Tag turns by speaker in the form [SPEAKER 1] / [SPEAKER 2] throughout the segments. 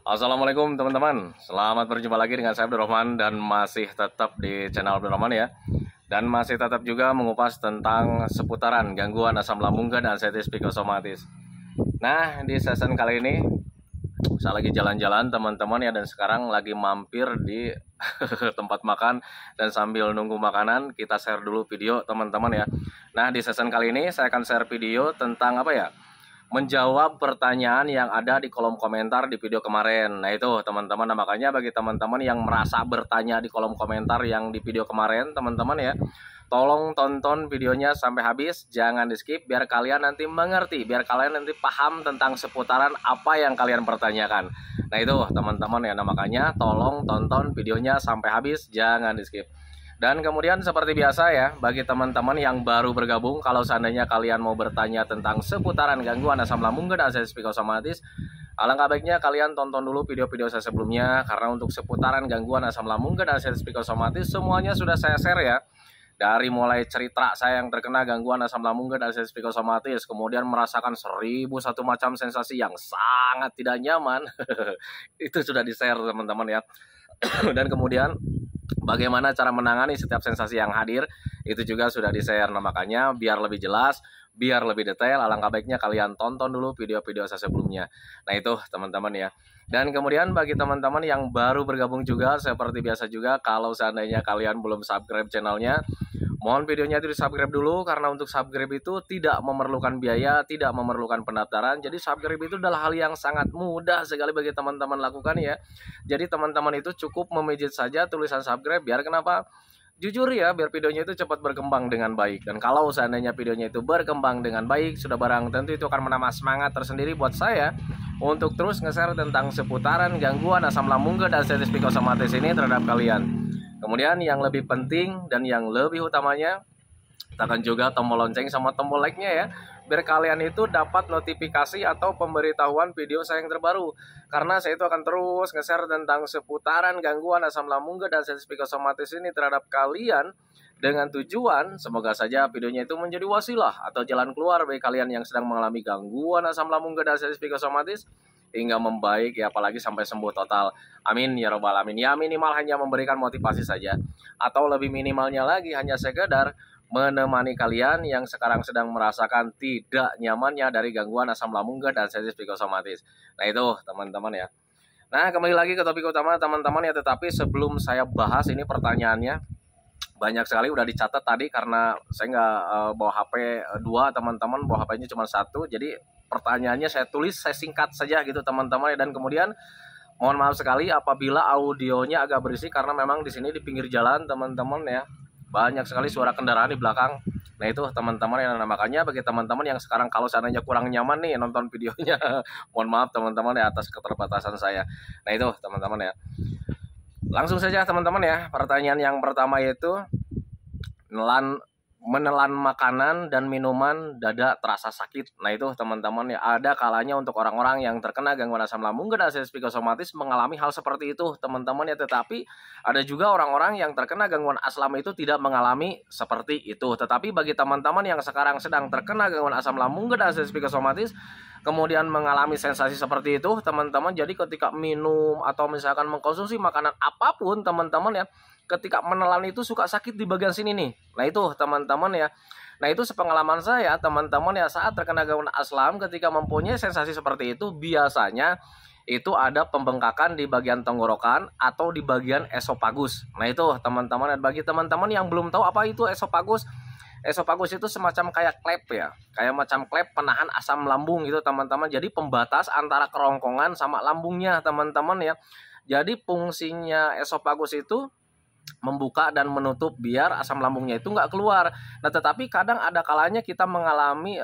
[SPEAKER 1] Assalamualaikum teman-teman, selamat berjumpa lagi dengan saya Abdurrahman dan masih tetap di channel Abdurrahman ya. Dan masih tetap juga mengupas tentang seputaran gangguan asam lambung dan anxiety psikosomatis. Nah, di season kali ini saya lagi jalan-jalan teman-teman ya, dan sekarang lagi mampir di tempat makan dan sambil nunggu makanan kita share dulu video teman-teman ya. Nah, di season kali ini saya akan share video tentang apa ya? Menjawab pertanyaan yang ada di kolom komentar di video kemarin. Nah itu teman-teman, nah, makanya bagi teman-teman yang merasa bertanya di kolom komentar yang di video kemarin teman-teman ya, tolong tonton videonya sampai habis, jangan di skip biar kalian nanti mengerti, biar kalian nanti paham tentang seputaran apa yang kalian pertanyakan. Nah itu teman-teman ya, nah makanya tolong tonton videonya sampai habis, jangan di skip. Dan kemudian seperti biasa ya, bagi teman-teman yang baru bergabung, kalau seandainya kalian mau bertanya tentang seputaran gangguan asam lambung dan anxiety psikosomatis, alangkah baiknya kalian tonton dulu video-video saya sebelumnya, karena untuk seputaran gangguan asam lambung dan anxiety psikosomatis semuanya sudah saya share ya. Dari mulai cerita saya yang terkena gangguan asam lambung dan anxiety psikosomatis, kemudian merasakan 1001 macam sensasi yang sangat tidak nyaman, itu sudah di-share teman-teman ya. Dan kemudian bagaimana cara menangani setiap sensasi yang hadir, itu juga sudah di-share. Nah, makanya biar lebih jelas, biar lebih detail, alangkah baiknya kalian tonton dulu video-video saya sebelumnya. Nah, itu teman-teman ya. Dan kemudian bagi teman-teman yang baru bergabung juga, seperti biasa juga, kalau seandainya kalian belum subscribe channelnya, mohon videonya itu di-subscribe dulu, karena untuk subscribe itu tidak memerlukan biaya, tidak memerlukan pendaftaran. Jadi subscribe itu adalah hal yang sangat mudah sekali bagi teman-teman lakukan ya. Jadi teman-teman itu cukup memijit saja tulisan subscribe, biar kenapa? Jujur ya, biar videonya itu cepat berkembang dengan baik. Dan kalau seandainya videonya itu berkembang dengan baik, sudah barang tentu itu akan menambah semangat tersendiri buat saya untuk terus nge-share tentang seputaran gangguan asam lambung dan anxiety psikosomatis ini terhadap kalian. Kemudian yang lebih penting dan yang lebih utamanya, tekan juga tombol lonceng sama tombol like-nya ya, biar kalian itu dapat notifikasi atau pemberitahuan video saya yang terbaru. Karena saya itu akan terus nge-share tentang seputaran gangguan asam lambung dan anxiety psikosomatis ini terhadap kalian, dengan tujuan semoga saja videonya itu menjadi wasilah atau jalan keluar bagi kalian yang sedang mengalami gangguan asam lambung dan anxiety psikosomatis hingga membaik ya, apalagi sampai sembuh total. Amin ya robbal alamin. Ya minimal hanya memberikan motivasi saja, atau lebih minimalnya lagi hanya sekedar menemani kalian yang sekarang sedang merasakan tidak nyamannya dari gangguan asam lambung dan anxiety psikosomatis. Nah itu teman-teman ya. Nah kembali lagi ke topik utama teman-teman ya, tetapi sebelum saya bahas ini pertanyaannya banyak sekali udah dicatat tadi, karena saya nggak bawa HP dua, teman-teman bawa HP-nya cuma satu, jadi pertanyaannya saya tulis, saya singkat saja gitu teman-teman. Dan kemudian mohon maaf sekali apabila audionya agak berisik, karena memang di sini di pinggir jalan teman-teman ya, banyak sekali suara kendaraan di belakang. Nah itu teman-teman ya, nah, makanya bagi teman-teman yang sekarang kalau seandainya kurang nyaman nih nonton videonya, mohon maaf teman-teman ya atas keterbatasan saya. Nah itu teman-teman ya. Langsung saja teman-teman ya, pertanyaan yang pertama yaitu menelan makanan dan minuman dada terasa sakit. Nah itu teman-teman ya, ada kalanya untuk orang-orang yang terkena gangguan asam lambung dan anxiety psikosomatis mengalami hal seperti itu teman-teman ya. Tetapi ada juga orang-orang yang terkena gangguan asam itu tidak mengalami seperti itu. Tetapi bagi teman-teman yang sekarang sedang terkena gangguan asam lambung dan anxiety psikosomatis kemudian mengalami sensasi seperti itu teman-teman, jadi ketika minum atau misalkan mengkonsumsi makanan apapun teman-teman ya, ketika menelan itu suka sakit di bagian sini nih. Nah itu teman-teman ya. Nah itu sepengalaman saya teman-teman ya, saat terkena gangguan asam ketika mempunyai sensasi seperti itu, biasanya itu ada pembengkakan di bagian tenggorokan atau di bagian esofagus. Nah itu teman-teman, dan bagi teman-teman yang belum tahu apa itu esofagus, esofagus itu semacam kayak klep ya, kayak macam klep penahan asam lambung gitu teman-teman. Jadi pembatas antara kerongkongan sama lambungnya teman-teman ya. Jadi fungsinya esofagus itu membuka dan menutup biar asam lambungnya itu nggak keluar. Nah tetapi kadang ada kalanya kita mengalami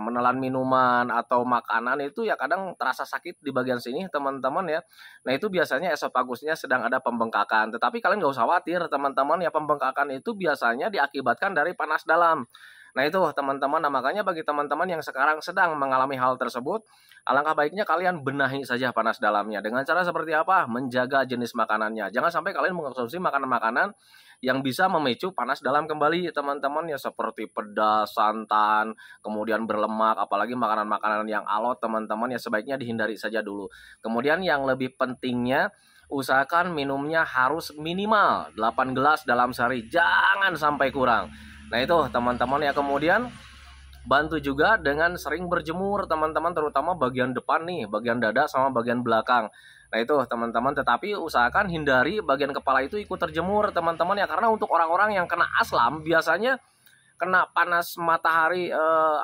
[SPEAKER 1] menelan minuman atau makanan itu ya, kadang terasa sakit di bagian sini teman-teman ya. Nah itu biasanya esofagusnya sedang ada pembengkakan. Tetapi kalian nggak usah khawatir teman-teman ya, pembengkakan itu biasanya diakibatkan dari panas dalam. Nah itu teman-teman, nah makanya bagi teman-teman yang sekarang sedang mengalami hal tersebut, alangkah baiknya kalian benahi saja panas dalamnya. Dengan cara seperti apa? Menjaga jenis makanannya. Jangan sampai kalian mengkonsumsi makanan-makanan yang bisa memicu panas dalam kembali teman-teman ya, seperti pedas, santan, kemudian berlemak, apalagi makanan-makanan yang alot teman-teman ya, sebaiknya dihindari saja dulu. Kemudian yang lebih pentingnya, usahakan minumnya harus minimal 8 gelas dalam sehari, jangan sampai kurang. Nah itu teman-teman ya, kemudian bantu juga dengan sering berjemur teman-teman, terutama bagian depan nih, bagian dada sama bagian belakang. Nah itu teman-teman, tetapi usahakan hindari bagian kepala itu ikut terjemur teman-teman ya, karena untuk orang-orang yang kena aslam biasanya kena panas matahari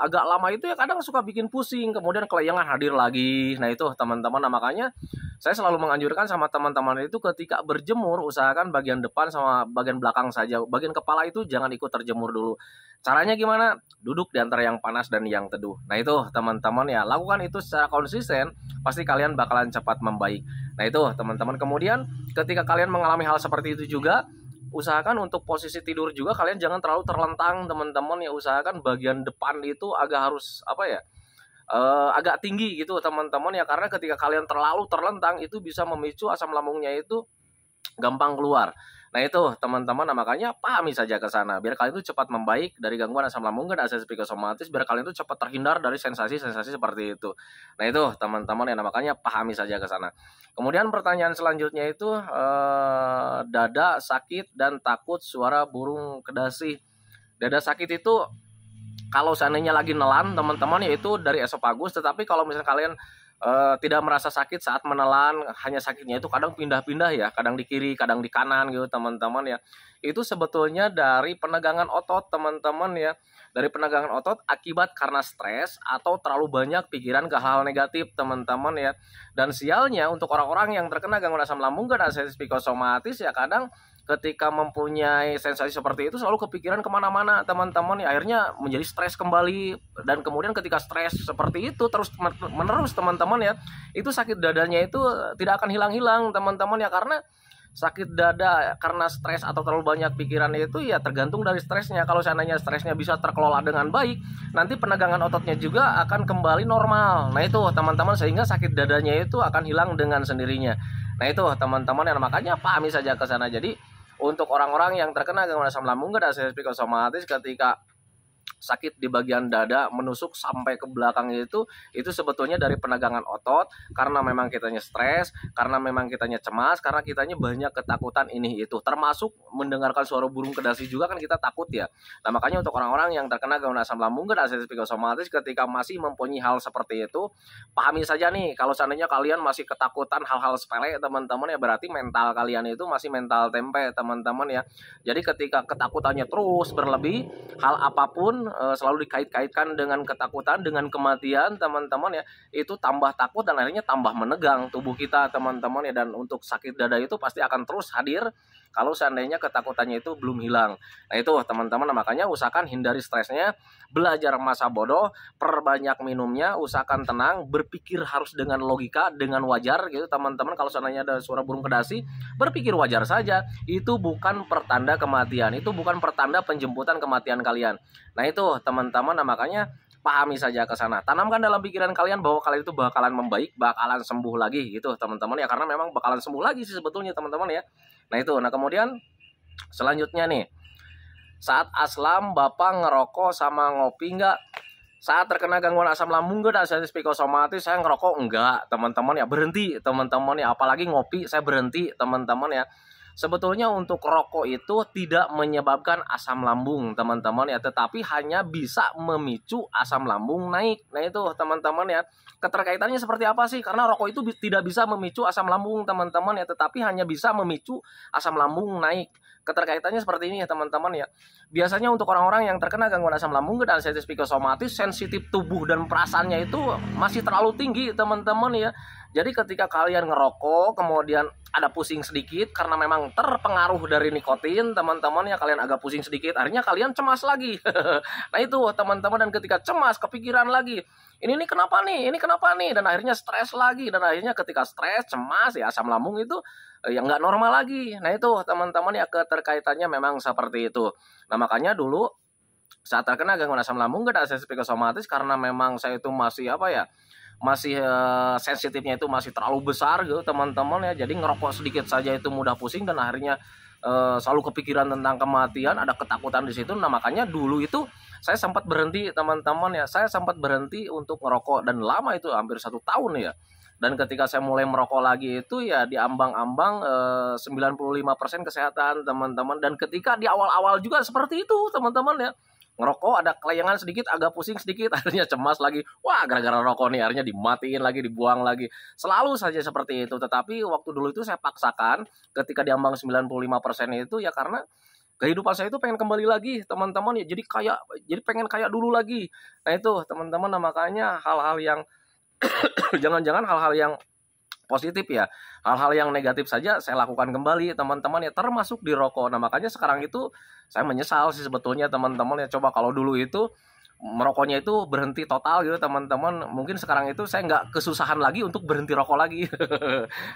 [SPEAKER 1] agak lama itu ya kadang suka bikin pusing, kemudian kelayangan hadir lagi. Nah itu teman-teman, nah makanya saya selalu menganjurkan sama teman-teman itu ketika berjemur usahakan bagian depan sama bagian belakang saja, bagian kepala itu jangan ikut terjemur dulu. Caranya gimana? Duduk di antara yang panas dan yang teduh. Nah itu teman-teman ya, lakukan itu secara konsisten, pasti kalian bakalan cepat membaik. Nah itu teman-teman, kemudian ketika kalian mengalami hal seperti itu juga, usahakan untuk posisi tidur juga kalian jangan terlalu terlentang teman-teman ya, usahakan bagian depan itu agak harus apa ya, agak tinggi gitu teman-teman ya, karena ketika kalian terlalu terlentang itu bisa memicu asam lambungnya itu gampang keluar. Nah itu teman-teman, nah makanya pahami saja ke sana biar kalian itu cepat membaik dari gangguan asam lambung dan asam psikosomatis, biar kalian itu cepat terhindar dari sensasi-sensasi seperti itu. Nah itu teman-teman ya, nah makanya pahami saja ke sana. Kemudian pertanyaan selanjutnya itu dada sakit dan takut suara burung kedasi. Dada sakit itu kalau seandainya lagi nelan teman-teman ya itu dari esofagus, tetapi kalau misalnya kalian tidak merasa sakit saat menelan, hanya sakitnya itu kadang pindah-pindah ya, kadang di kiri, kadang di kanan gitu teman-teman ya. Itu sebetulnya dari penegangan otot teman-teman ya. Dari penegangan otot akibat karena stres atau terlalu banyak pikiran ke hal negatif teman-teman ya. Dan sialnya untuk orang-orang yang terkena gangguan asam lambung dan asam psikosomatis ya, kadang ketika mempunyai sensasi seperti itu selalu kepikiran kemana-mana teman-teman ya, akhirnya menjadi stres kembali. Dan kemudian ketika stres seperti itu terus menerus teman-teman ya, itu sakit dadanya itu tidak akan hilang-hilang teman-teman ya, karena sakit dada karena stres atau terlalu banyak pikiran itu ya tergantung dari stresnya. Kalau seandainya stresnya bisa terkelola dengan baik, nanti penegangan ototnya juga akan kembali normal. Nah itu teman-teman, sehingga sakit dadanya itu akan hilang dengan sendirinya. Nah itu teman-teman, yang makanya pahami saja ke sana. Jadi untuk orang-orang yang terkena gangguan asam lambung dan asam psikosomatis, ketika sakit di bagian dada menusuk sampai ke belakang itu sebetulnya dari penegangan otot, karena memang kitanya stres, karena memang kitanya cemas, karena kitanya banyak ketakutan ini itu, termasuk mendengarkan suara burung kedasi juga kan kita takut ya. Nah makanya untuk orang-orang yang terkena gangguan asam lambung dan asam psikosomatis, ketika masih mempunyai hal seperti itu, pahami saja nih, kalau seandainya kalian masih ketakutan hal-hal sepele teman-teman ya, berarti mental kalian itu masih mental tempe teman-teman ya. Jadi ketika ketakutannya terus berlebih, hal apapun selalu dikait-kaitkan dengan ketakutan, dengan kematian teman-teman ya, itu tambah takut dan akhirnya tambah menegang tubuh kita teman-teman ya. Dan untuk sakit dada itu pasti akan terus hadir kalau seandainya ketakutannya itu belum hilang. Nah itu teman-teman, makanya usahakan hindari stresnya, belajar masa bodoh, perbanyak minumnya, usahakan tenang, berpikir harus dengan logika, dengan wajar gitu teman-teman. Kalau seandainya ada suara burung kedasi, berpikir wajar saja, itu bukan pertanda kematian, itu bukan pertanda penjemputan kematian kalian. Nah itu teman-teman, nah makanya pahami saja ke sana, tanamkan dalam pikiran kalian bahwa kalian itu bakalan membaik, bakalan sembuh lagi gitu teman-teman ya, karena memang bakalan sembuh lagi sih sebetulnya teman-teman ya. Nah itu, nah kemudian selanjutnya nih, saat aslam Bapak ngerokok sama ngopi enggak? Saat terkena gangguan asam lambung dan asam psikosomatis saya ngerokok enggak teman-teman ya, berhenti teman-teman ya, apalagi ngopi saya berhenti teman-teman ya. Sebetulnya untuk rokok itu tidak menyebabkan asam lambung teman-teman ya, tetapi hanya bisa memicu asam lambung naik. Nah itu teman-teman ya, keterkaitannya seperti apa sih? Karena rokok itu tidak bisa memicu asam lambung teman-teman ya, tetapi hanya bisa memicu asam lambung naik. Keterkaitannya seperti ini ya teman-teman ya. Biasanya untuk orang-orang yang terkena gangguan asam lambung dan asam psikosomatis, sensitif tubuh dan perasaannya itu masih terlalu tinggi teman-teman ya. Jadi ketika kalian ngerokok kemudian ada pusing sedikit karena memang terpengaruh dari nikotin teman-teman ya, kalian agak pusing sedikit, akhirnya kalian cemas lagi. Nah itu teman-teman, dan ketika cemas kepikiran lagi, ini kenapa nih, ini kenapa nih, dan akhirnya stres lagi, dan akhirnya ketika stres cemas ya asam lambung itu yang nggak normal lagi. Nah itu teman-teman ya, keterkaitannya memang seperti itu. Nah makanya dulu saat terkena gangguan asam lambung dan sensitif psikosomatis, karena memang saya itu masih apa ya, masih sensitifnya itu masih terlalu besar gitu teman-teman ya. Jadi ngerokok sedikit saja itu mudah pusing dan akhirnya selalu kepikiran tentang kematian, ada ketakutan di situ. Nah makanya dulu itu saya sempat berhenti teman-teman ya, saya sempat berhenti untuk ngerokok dan lama itu hampir 1 tahun ya. Dan ketika saya mulai merokok lagi itu ya di ambang-ambang 95% kesehatan teman-teman. Dan ketika di awal-awal juga seperti itu teman-teman ya, ngerokok ada kelayangan sedikit, agak pusing sedikit, akhirnya cemas lagi, wah gara-gara rokok nih, akhirnya dimatiin lagi, dibuang lagi, selalu saja seperti itu. Tetapi waktu dulu itu saya paksakan ketika di ambang 95% itu ya, karena kehidupan saya itu pengen kembali lagi teman-teman ya, jadi pengen kayak dulu lagi. Nah itu teman-teman, nah makanya hal-hal yang jangan-jangan hal-hal yang positif ya, hal-hal yang negatif saja saya lakukan kembali teman-teman ya, termasuk di rokok. Nah makanya sekarang itu saya menyesal sih sebetulnya teman-teman ya. Coba kalau dulu itu merokoknya itu berhenti total gitu teman-teman, mungkin sekarang itu saya nggak kesusahan lagi untuk berhenti rokok lagi.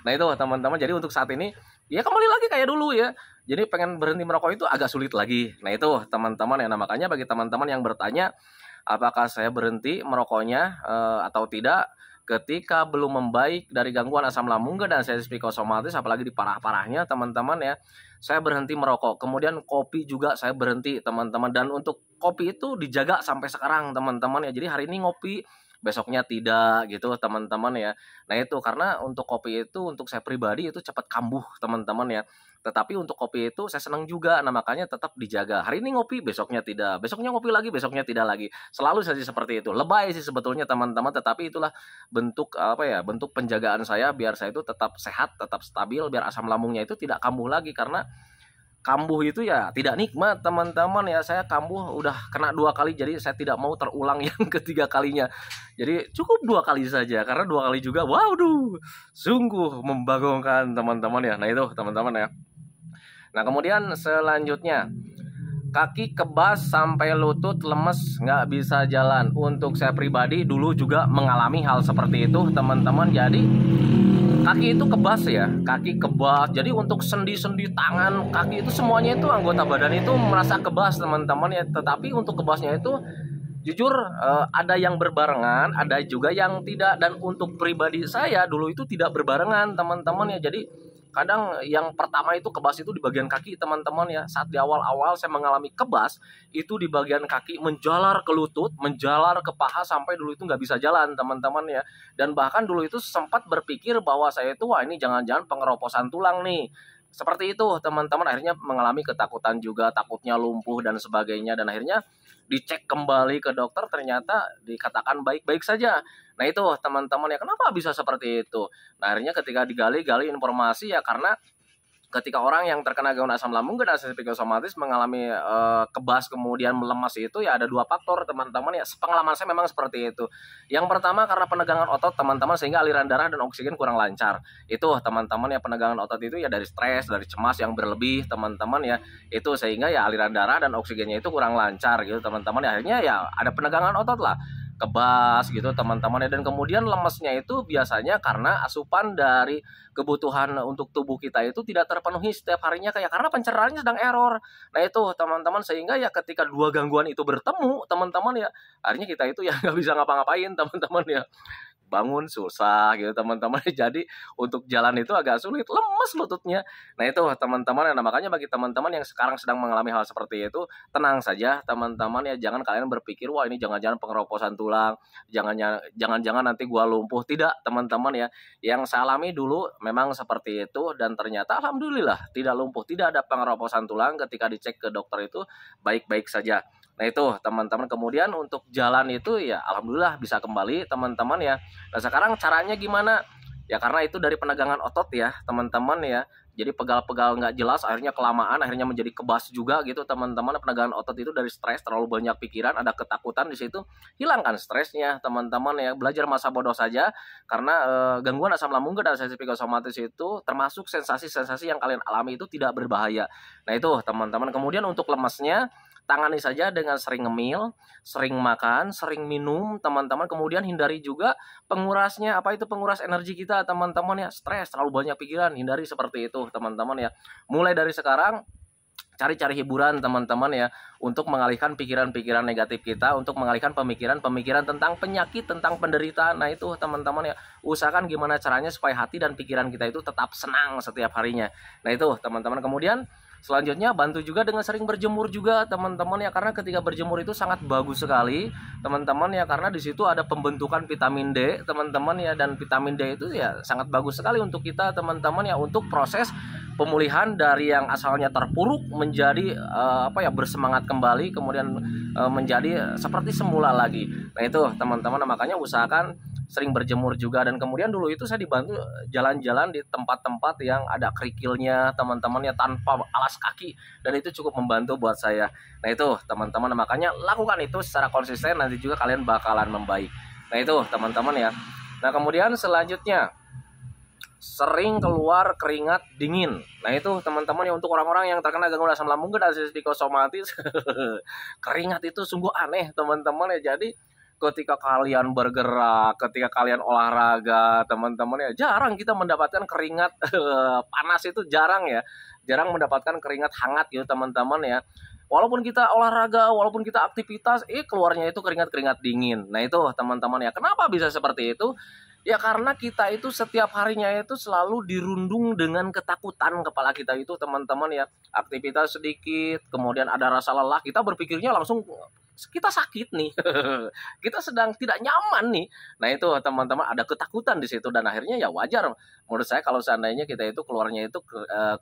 [SPEAKER 1] Nah itu teman-teman, jadi untuk saat ini ya kembali lagi kayak dulu ya, jadi pengen berhenti merokok itu agak sulit lagi. Nah itu teman-teman ya, nah makanya bagi teman-teman yang bertanya apakah saya berhenti merokoknya atau tidak, ketika belum membaik dari gangguan asam lambung dan sensitif psikosomatis, apalagi di parah-parahnya teman-teman ya, saya berhenti merokok. Kemudian kopi juga saya berhenti teman-teman, dan untuk kopi itu dijaga sampai sekarang teman-teman ya. Jadi hari ini ngopi, besoknya tidak gitu teman-teman ya. Nah itu karena untuk kopi itu untuk saya pribadi itu cepat kambuh teman-teman ya. Tetapi untuk kopi itu saya senang juga, nah makanya tetap dijaga. Hari ini ngopi, besoknya tidak, besoknya ngopi lagi, besoknya tidak lagi. Selalu saja seperti itu. Lebay sih sebetulnya teman-teman, tetapi itulah bentuk apa ya, bentuk penjagaan saya biar saya itu tetap sehat, tetap stabil, biar asam lambungnya itu tidak kambuh lagi. Karena kambuh itu ya tidak nikmat teman-teman ya. Saya kambuh udah kena 2 kali, jadi saya tidak mau terulang yang ketiga kalinya. Jadi cukup 2 kali saja, karena 2 kali juga waduh sungguh membangunkan teman-teman ya. Nah itu teman-teman ya. Nah kemudian selanjutnya, kaki kebas sampai lutut lemes, nggak bisa jalan. Untuk saya pribadi dulu juga mengalami hal seperti itu teman-teman. Jadi kaki itu kebas ya, kaki kebas. Jadi untuk sendi-sendi tangan, kaki itu semuanya itu anggota badan itu merasa kebas teman-teman ya. Tetapi untuk kebasnya itu jujur ada yang berbarengan, ada juga yang tidak. Dan untuk pribadi saya dulu itu tidak berbarengan teman-teman ya. Jadi kadang yang pertama itu kebas itu di bagian kaki teman-teman ya. Saat di awal-awal saya mengalami kebas itu di bagian kaki, menjalar ke lutut, menjalar ke paha, sampai dulu itu nggak bisa jalan teman-teman ya. Dan bahkan dulu itu sempat berpikir bahwa saya itu wah ini jangan-jangan pengeroposan tulang nih. Seperti itu teman-teman, akhirnya mengalami ketakutan juga, takutnya lumpuh dan sebagainya. Dan akhirnya dicek kembali ke dokter, ternyata dikatakan baik-baik saja. Nah itu teman-teman ya, kenapa bisa seperti itu? Nah akhirnya ketika digali-gali informasi ya, karena ketika orang yang terkena gangguan asam lambung dan sensitif psikosomatis mengalami kebas kemudian melemas itu ya ada 2 faktor teman-teman ya. Pengalaman saya memang seperti itu. Yang pertama karena penegangan otot teman-teman, sehingga aliran darah dan oksigen kurang lancar. Itu teman-teman ya, penegangan otot itu ya dari stres, dari cemas yang berlebih teman-teman ya. Itu sehingga ya aliran darah dan oksigennya itu kurang lancar gitu teman-teman ya. Akhirnya ya ada penegangan otot lah, kebas gitu teman-teman ya. Dan kemudian lemesnya itu biasanya karena asupan dari kebutuhan untuk tubuh kita itu tidak terpenuhi setiap harinya, kayak karena pencernaannya sedang error. Nah itu teman-teman, sehingga ya ketika 2 gangguan itu bertemu teman-teman ya, akhirnya kita itu ya nggak bisa ngapa-ngapain teman-teman ya. Bangun susah gitu teman-teman. Jadi untuk jalan itu agak sulit, lemes lututnya. Nah itu teman-teman, nah makanya bagi teman-teman yang sekarang sedang mengalami hal seperti itu, tenang saja teman-teman ya. Jangan kalian berpikir wah ini jangan-jangan pengeroposan tulang, jangan-jangan nanti gua lumpuh. Tidak teman-teman ya, yang saya alami dulu memang seperti itu, dan ternyata alhamdulillah tidak lumpuh, tidak ada pengeroposan tulang. Ketika dicek ke dokter itu baik-baik saja. Nah itu teman-teman, kemudian untuk jalan itu ya alhamdulillah bisa kembali teman-teman ya. Nah sekarang caranya gimana? Ya karena itu dari penegangan otot ya teman-teman ya. Jadi pegal-pegal nggak jelas, akhirnya kelamaan, akhirnya menjadi kebas juga gitu teman-teman. Penegangan otot itu dari stres, terlalu banyak pikiran, ada ketakutan di situ. Hilangkan stresnya teman-teman ya. Belajar masa bodoh saja, karena gangguan asam lambung dan sensitif psikosomatis itu termasuk sensasi-sensasi yang kalian alami itu tidak berbahaya. Nah itu teman-teman. Kemudian untuk lemesnya, tangani saja dengan sering ngemil, sering makan, sering minum teman-teman. Kemudian hindari juga pengurasnya, apa itu penguras energi kita teman-teman ya. Stres, terlalu banyak pikiran, hindari seperti itu teman-teman ya. Mulai dari sekarang cari-cari hiburan teman-teman ya, untuk mengalihkan pikiran-pikiran negatif kita, untuk mengalihkan pemikiran-pemikiran tentang penyakit, tentang penderitaan. Nah itu teman-teman ya, usahakan gimana caranya supaya hati dan pikiran kita itu tetap senang setiap harinya. Nah itu teman-teman. Kemudian selanjutnya bantu juga dengan sering berjemur juga teman-teman ya, karena ketika berjemur itu sangat bagus sekali teman-teman ya, karena di situ ada pembentukan vitamin D teman-teman ya, dan vitamin D itu ya sangat bagus sekali untuk kita teman-teman ya, untuk proses pemulihan dari yang asalnya terpuruk menjadi bersemangat kembali, kemudian menjadi seperti semula lagi. Nah itu teman-teman, makanya usahakan sering berjemur juga. Dan kemudian dulu itu saya dibantu jalan-jalan di tempat-tempat yang ada kerikilnya teman-teman ya, tanpa alas kaki, dan itu cukup membantu buat saya. Nah itu teman-teman, makanya lakukan itu secara konsisten, nanti juga kalian bakalan membaik. Nah itu teman-teman ya. Nah kemudian selanjutnya, sering keluar keringat dingin. Nah itu teman-teman ya, untuk orang-orang yang terkena gangguan asam lambung dan psikosomatis keringat itu sungguh aneh teman-teman ya. Jadi ketika kalian bergerak, ketika kalian olahraga teman-teman ya, jarang kita mendapatkan keringat panas, itu jarang ya, jarang mendapatkan keringat hangat gitu teman-teman ya. Walaupun kita olahraga, walaupun kita aktivitas, keluarnya itu keringat-keringat dingin. Nah itu teman-teman ya, kenapa bisa seperti itu? Ya karena kita itu setiap harinya itu selalu dirundung dengan ketakutan. Kepala kita itu teman-teman ya, aktivitas sedikit, kemudian ada rasa lelah, kita berpikirnya langsung kita sakit nih. Kita sedang tidak nyaman nih. Nah itu teman-teman, ada ketakutan di situ, dan akhirnya ya wajar menurut saya kalau seandainya kita itu keluarnya itu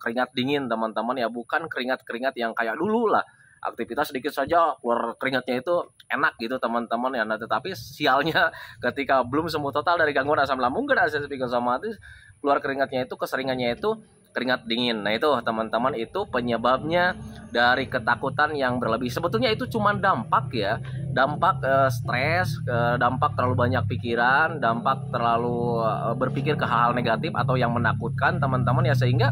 [SPEAKER 1] keringat dingin teman-teman ya, bukan keringat-keringat yang kayak dulu lah, aktivitas sedikit saja keluar keringatnya itu enak gitu teman-teman ya. Nah tetapi sialnya ketika belum sembuh total dari gangguan asam lambung dan psikosomatis, keluar keringatnya itu keseringannya itu keringat dingin. Nah itu teman-teman, itu penyebabnya dari ketakutan yang berlebih. Sebetulnya itu cuma dampak ya, dampak stres, dampak terlalu banyak pikiran, dampak terlalu berpikir ke hal-hal negatif atau yang menakutkan teman-teman ya, sehingga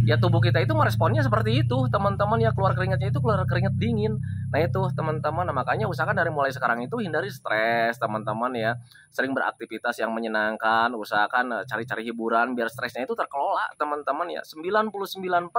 [SPEAKER 1] ya tubuh kita itu meresponnya seperti itu teman-teman ya, keluar keringatnya itu keluar keringat dingin. Nah itu teman-teman, nah, makanya usahakan dari mulai sekarang itu hindari stres teman-teman ya, sering beraktivitas yang menyenangkan, usahakan cari-cari hiburan biar stresnya itu terkelola teman-teman ya. 99%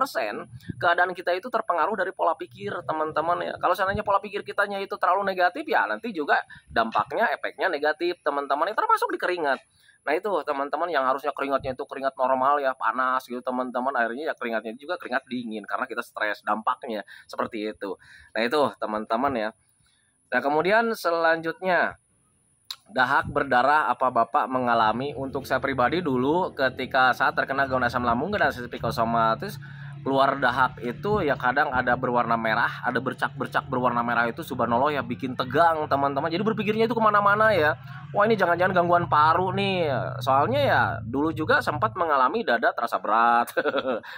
[SPEAKER 1] keadaan kita itu terpengaruh dari pola pikir teman-teman ya. Kalau seandainya pola pikir kitanya itu terlalu negatif, ya nanti juga dampaknya, efeknya negatif teman-teman, yang termasuk di keringat. Nah itu teman-teman, yang harusnya keringatnya itu keringat normal ya, panas gitu teman-teman, akhirnya ya keringatnya juga keringat dingin karena kita stres, dampaknya seperti itu. Nah itu teman-teman ya. Nah kemudian selanjutnya, dahak berdarah apa Bapak mengalami? Untuk saya pribadi dulu ketika saat terkena gangguan asam lambung dan psikosomatis, keluar dahak itu ya kadang ada berwarna merah, ada bercak-bercak berwarna merah, itu subhanallah ya, bikin tegang teman-teman. Jadi berpikirnya itu kemana-mana ya, wah ini jangan-jangan gangguan paru nih. Soalnya ya dulu juga sempat mengalami dada terasa berat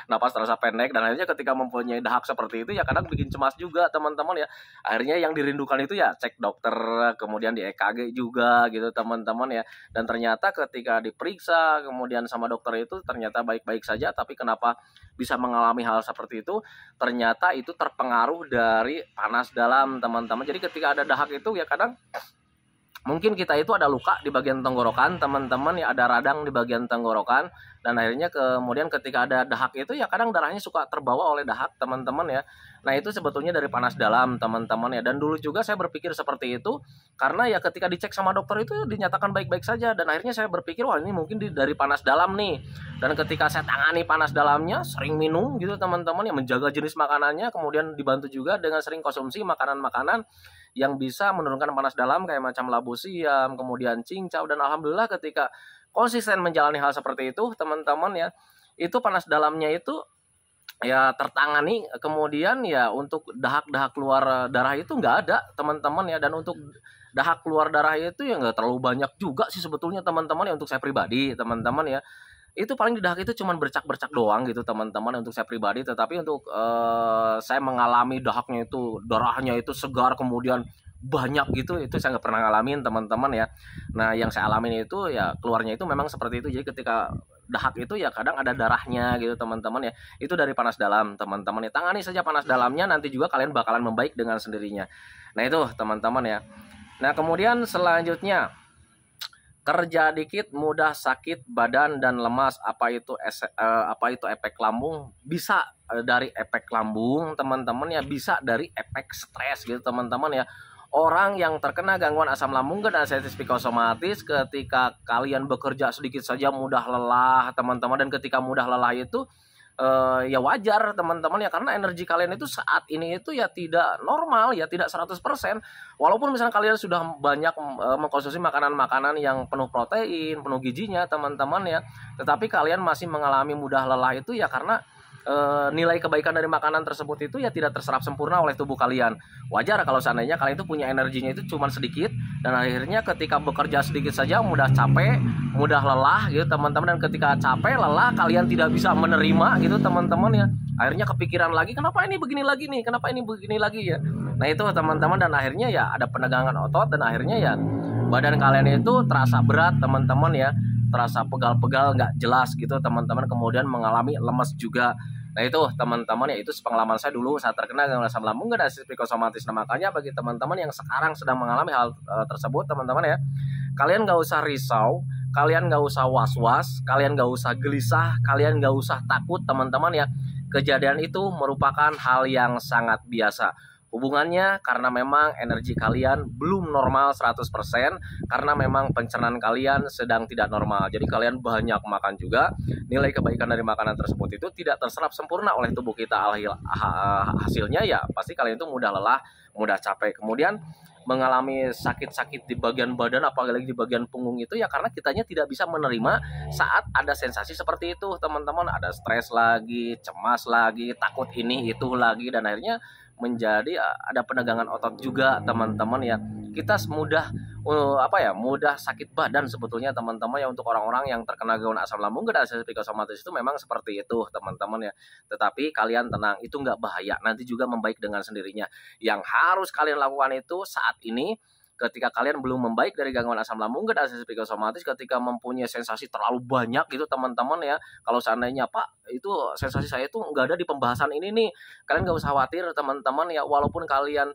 [SPEAKER 1] napas terasa pendek, dan akhirnya ketika mempunyai dahak seperti itu ya kadang bikin cemas juga teman-teman ya. Akhirnya yang dirindukan itu ya cek dokter, kemudian di EKG juga gitu teman-teman ya. Dan ternyata ketika diperiksa kemudian sama dokter itu ternyata baik-baik saja, tapi kenapa bisa mengalami hal seperti itu? Ternyata itu terpengaruh dari panas dalam teman-teman. Jadi ketika ada dahak itu ya kadang mungkin kita itu ada luka di bagian tenggorokan teman-teman ya, ada radang di bagian tenggorokan, dan akhirnya kemudian ketika ada dahak itu ya kadang darahnya suka terbawa oleh dahak teman-teman ya. Nah itu sebetulnya dari panas dalam teman-teman ya. Dan dulu juga saya berpikir seperti itu, karena ya ketika dicek sama dokter itu dinyatakan baik-baik saja, dan akhirnya saya berpikir wah ini mungkin dari panas dalam nih. Dan ketika saya tangani panas dalamnya, sering minum gitu teman-teman ya, menjaga jenis makanannya, kemudian dibantu juga dengan sering konsumsi makanan-makanan yang bisa menurunkan panas dalam kayak macam labu siam, kemudian cincau, dan alhamdulillah ketika konsisten menjalani hal seperti itu teman-teman ya, itu panas dalamnya itu ya tertangani. Kemudian ya untuk dahak-dahak keluar darah itu nggak ada teman-teman ya. Dan untuk dahak keluar darah itu ya nggak terlalu banyak juga sih sebetulnya teman-teman ya, untuk saya pribadi teman-teman ya. Itu paling di dahak itu cuman bercak-bercak doang gitu teman-teman untuk saya pribadi. Tetapi untuk saya mengalami dahaknya itu darahnya itu segar kemudian banyak gitu, itu saya nggak pernah ngalamin teman-teman ya. Nah yang saya alamin itu ya keluarnya itu memang seperti itu. Jadi ketika dahak itu ya kadang ada darahnya gitu teman-teman ya, itu dari panas dalam teman-teman ya. Tangani saja panas dalamnya, nanti juga kalian bakalan membaik dengan sendirinya. Nah itu teman-teman ya. Nah kemudian selanjutnya, kerja dikit mudah sakit badan dan lemas. Apa itu efek lambung? Bisa dari efek lambung teman-teman ya, bisa dari efek stres gitu teman-teman ya. Orang yang terkena gangguan asam lambung dan anxiety psikosomatis, ketika kalian bekerja sedikit saja mudah lelah teman-teman, dan ketika mudah lelah itu ya wajar teman-teman ya, karena energi kalian itu saat ini itu ya tidak normal ya, tidak 100%. Walaupun misalnya kalian sudah banyak mengkonsumsi makanan-makanan yang penuh protein, penuh gizinya teman-teman ya, tetapi kalian masih mengalami mudah lelah itu ya karena nilai kebaikan dari makanan tersebut itu ya tidak terserap sempurna oleh tubuh kalian. Wajar kalau seandainya kalian itu punya energinya itu cuma sedikit, dan akhirnya ketika bekerja sedikit saja mudah capek, mudah lelah gitu teman-teman, dan ketika capek lelah kalian tidak bisa menerima gitu teman-teman ya, akhirnya kepikiran lagi, kenapa ini begini lagi nih, kenapa ini begini lagi ya. Nah itu teman-teman, dan akhirnya ya ada penegangan otot, dan akhirnya ya badan kalian itu terasa berat teman-teman ya, terasa pegal-pegal nggak jelas gitu teman-teman, kemudian mengalami lemes juga. Nah itu teman-teman ya, itu pengalaman saya dulu saat terkena gangguan asam lambung dan psikosomatis. Nah makanya bagi teman-teman yang sekarang sedang mengalami hal tersebut teman-teman ya, kalian nggak usah risau, kalian nggak usah was-was, kalian nggak usah gelisah, kalian nggak usah takut teman-teman ya. Kejadian itu merupakan hal yang sangat biasa. Hubungannya karena memang energi kalian belum normal 100%, karena memang pencernaan kalian sedang tidak normal. Jadi kalian banyak makan juga, nilai kebaikan dari makanan tersebut itu tidak terserap sempurna oleh tubuh kita. Hasilnya ya pasti kalian itu mudah lelah, mudah capek, kemudian mengalami sakit-sakit di bagian badan, apalagi di bagian punggung itu ya karena kitanya tidak bisa menerima saat ada sensasi seperti itu teman-teman. Ada stres lagi, cemas lagi, takut ini itu lagi, dan akhirnya menjadi ada penegangan otot juga teman-teman ya. Kita mudah mudah sakit badan sebetulnya teman-teman ya, untuk orang-orang yang terkena gangguan asam lambung dan psikosomatis itu memang seperti itu teman-teman ya. Tetapi kalian tenang, itu nggak bahaya, nanti juga membaik dengan sendirinya. Yang harus kalian lakukan itu saat ini, ketika kalian belum membaik dari gangguan asam lambung dan psikosomatis, ketika mempunyai sensasi terlalu banyak gitu teman-teman ya, kalau seandainya Pak itu sensasi saya itu nggak ada di pembahasan ini nih, kalian nggak usah khawatir teman-teman ya. Walaupun kalian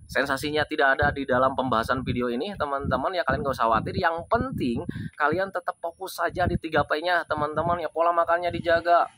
[SPEAKER 1] sensasinya tidak ada di dalam pembahasan video ini teman-teman ya, kalian gak usah khawatir. Yang penting kalian tetap fokus saja di 3P-nya teman-teman ya. Pola makannya dijaga,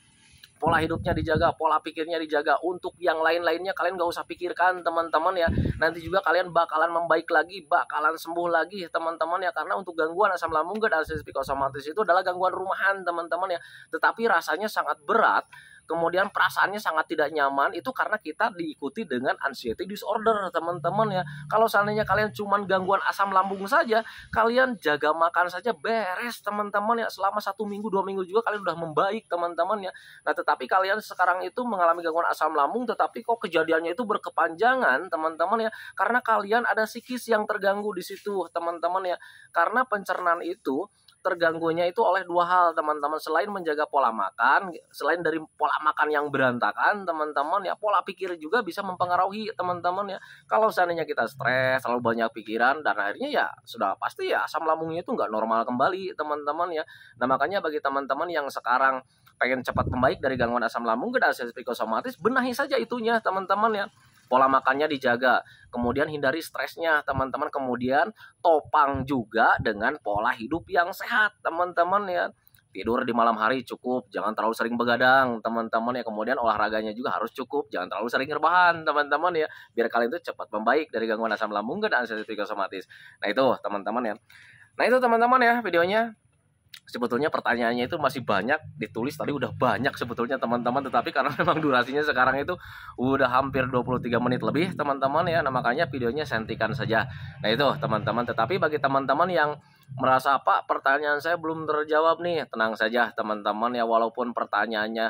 [SPEAKER 1] pola hidupnya dijaga, pola pikirnya dijaga. Untuk yang lain-lainnya kalian gak usah pikirkan teman-teman ya. Nanti juga kalian bakalan membaik lagi, bakalan sembuh lagi teman-teman ya. Karena untuk gangguan asam lambung dan psikosomatis itu adalah gangguan rumahan teman-teman ya, tetapi rasanya sangat berat, kemudian perasaannya sangat tidak nyaman, itu karena kita diikuti dengan anxiety disorder teman-teman ya. Kalau seandainya kalian cuman gangguan asam lambung saja, kalian jaga makan saja beres teman-teman ya, selama 1 minggu 2 minggu juga kalian udah membaik teman-teman ya. Nah tetapi kalian sekarang itu mengalami gangguan asam lambung, tetapi kok kejadiannya itu berkepanjangan teman-teman ya, karena kalian ada psikis yang terganggu di situ teman-teman ya. Karena pencernaan itu terganggunya itu oleh 2 hal teman-teman. Selain menjaga pola makan, selain dari pola makan yang berantakan teman-teman ya, pola pikir juga bisa mempengaruhi teman-teman ya. Kalau seandainya kita stres, terlalu banyak pikiran, dan akhirnya ya sudah pasti ya asam lambungnya itu nggak normal kembali teman-teman ya. Nah makanya bagi teman-teman yang sekarang pengen cepat membaik dari gangguan asam lambung dan psikosomatis, benahi saja itunya teman-teman ya. Pola makannya dijaga, kemudian hindari stresnya teman-teman, kemudian topang juga dengan pola hidup yang sehat teman-teman ya. Tidur di malam hari cukup, jangan terlalu sering begadang teman-teman ya. Kemudian olahraganya juga harus cukup, jangan terlalu sering rebahan teman-teman ya, biar kalian itu cepat membaik dari gangguan asam lambung dan psikosomatis. Nah itu teman-teman ya. Nah itu teman-teman ya videonya. Sebetulnya pertanyaannya itu masih banyak, ditulis tadi udah banyak sebetulnya teman-teman, tetapi karena memang durasinya sekarang itu udah hampir 23 menit lebih teman-teman ya. Nah makanya videonya saya hentikan saja. Nah itu teman-teman, tetapi bagi teman-teman yang merasa Pak pertanyaan saya belum terjawab nih, tenang saja teman-teman ya. Walaupun pertanyaannya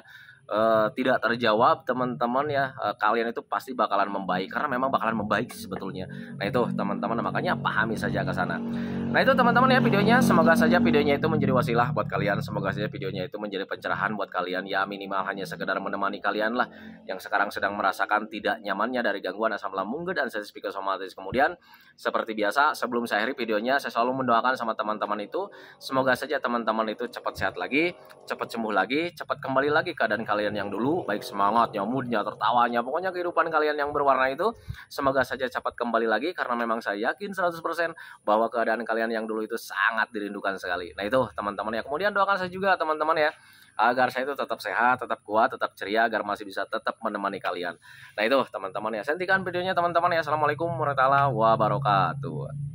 [SPEAKER 1] tidak terjawab teman-teman ya, kalian itu pasti bakalan membaik, karena memang bakalan membaik sebetulnya. Nah itu teman-teman, makanya pahami saja ke sana. Nah itu teman-teman ya videonya, semoga saja videonya itu menjadi wasilah buat kalian, semoga saja videonya itu menjadi pencerahan buat kalian ya, minimal hanya sekedar menemani kalian lah yang sekarang sedang merasakan tidak nyamannya dari gangguan asam lambung dan psikosomatis. Kemudian seperti biasa sebelum saya akhiri videonya, saya selalu mendoakan sama teman-teman itu, semoga saja teman-teman itu cepat sehat lagi, cepat sembuh lagi, cepat kembali lagi keadaan kalian kalian yang dulu, baik semangatnya, moodnya, tertawanya, pokoknya kehidupan kalian yang berwarna itu semoga saja cepat kembali lagi, karena memang saya yakin 100% bahwa keadaan kalian yang dulu itu sangat dirindukan sekali. Nah itu teman-teman ya, kemudian doakan saya juga teman-teman ya, agar saya itu tetap sehat, tetap kuat, tetap ceria, agar masih bisa tetap menemani kalian. Nah itu teman-teman ya, saya hentikan videonya teman-teman ya. Assalamualaikum warahmatullahi wabarakatuh.